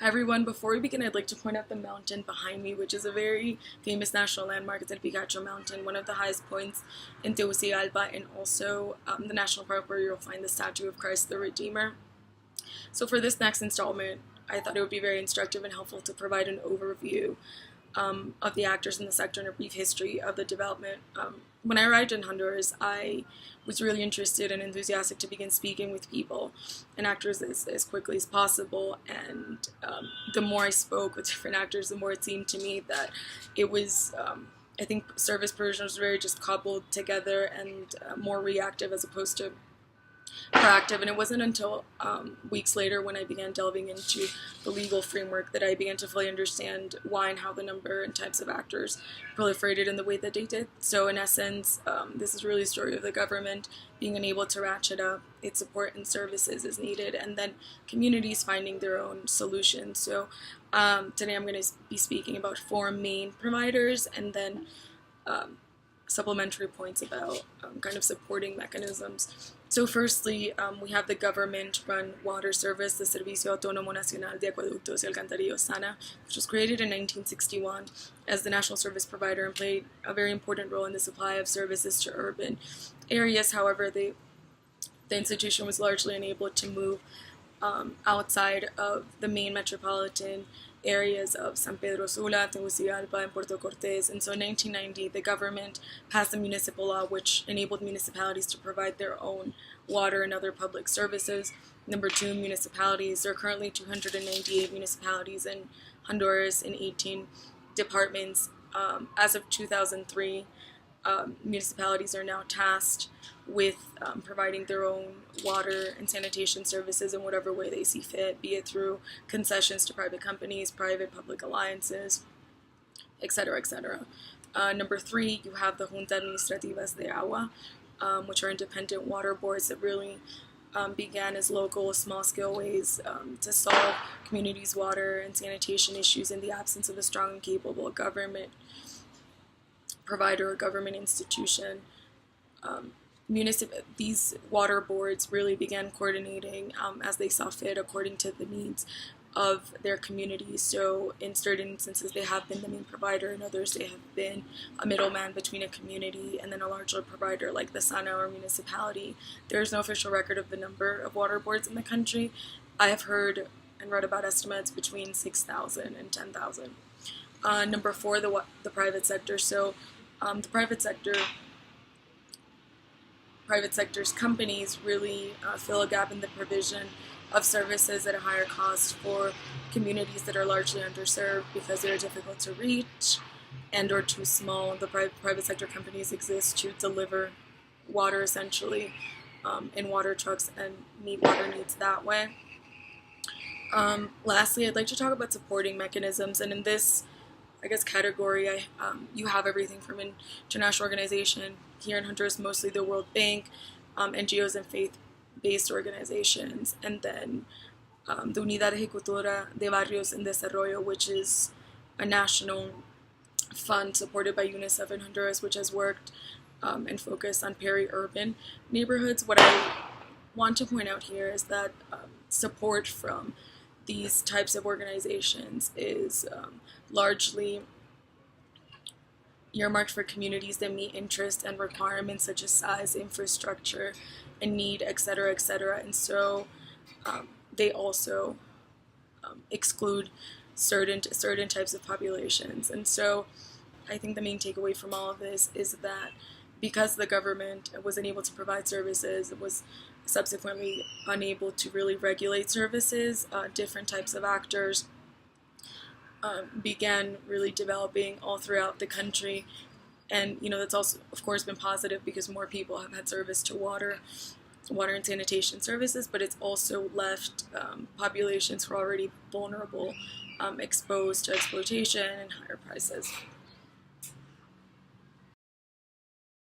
Hi everyone, before we begin I'd like to point out the mountain behind me, which is a very famous national landmark. It's El Picacho Mountain, one of the highest points in Tegucigalpa, and also the national park where you'll find the statue of Christ the Redeemer. So for this next installment, I thought it would be very instructive and helpful to provide an overview of the actors in the sector and a brief history of the development. When I arrived in Honduras, I was really interested and enthusiastic to begin speaking with people and actors as quickly as possible. And the more I spoke with different actors, the more it seemed to me that it was, I think, service provision was very just cobbled together and more reactive as opposed to proactive. And it wasn't until weeks later, when I began delving into the legal framework, that I began to fully understand why and how the number and types of actors proliferated in the way that they did. So in essence, this is really a story of the government being unable to ratchet up its support and services as needed, and then communities finding their own solutions. So today I'm going to be speaking about four main providers, and then supplementary points about kind of supporting mechanisms. So firstly, we have the government-run water service, the Servicio Autónomo Nacional de Acueductos y Alcantarillos SANA, which was created in 1961 as the national service provider and played a very important role in the supply of services to urban areas. However, the institution was largely unable to move outside of the main metropolitan areas of San Pedro Sula, Tegucigalpa, and Puerto Cortes. And so in 1990, the government passed a municipal law which enabled municipalities to provide their own water and other public services. Number two, municipalities. There are currently 298 municipalities in Honduras in 18 departments. As of 2003, municipalities are now tasked with providing their own water and sanitation services in whatever way they see fit, be it through concessions to private companies, private-public alliances, etc., etc. Number three, you have the Junta Administrativas de Agua, which are independent water boards that really began as local, small-scale ways to solve communities' water and sanitation issues in the absence of a strong and capable government provider or government institution. These water boards really began coordinating as they saw fit according to the needs of their communities. So in certain instances they have been the main provider, in others they have been a middleman between a community and then a larger provider like the SANA or municipality. There is no official record of the number of water boards in the country. I have heard and read about estimates between 6,000 and 10,000. Number four, the private sector. So the private sector's companies really fill a gap in the provision of services at a higher cost for communities that are largely underserved because they're difficult to reach and or too small. The private sector companies exist to deliver water essentially in water trucks and meet water needs that way. Lastly, I'd like to talk about supporting mechanisms, and in this category, you have everything from an international organization here in Honduras, mostly the World Bank, NGOs and faith-based organizations, and then the Unidad Ejecutora de Barrios en Desarrollo, which is a national fund supported by UNICEF in Honduras, which has worked and focused on peri-urban neighborhoods. What I want to point out here is that support from these types of organizations is largely earmarked for communities that meet interests and requirements such as size, infrastructure, and need, etc., etc. And so they also exclude certain types of populations. And so I think the main takeaway from all of this is that because the government was unable to provide services, it was subsequently unable to really regulate services, different types of actors began really developing all throughout the country. And that's also of course been positive because more people have had service to water and sanitation services, but it's also left populations who are already vulnerable exposed to exploitation and higher prices.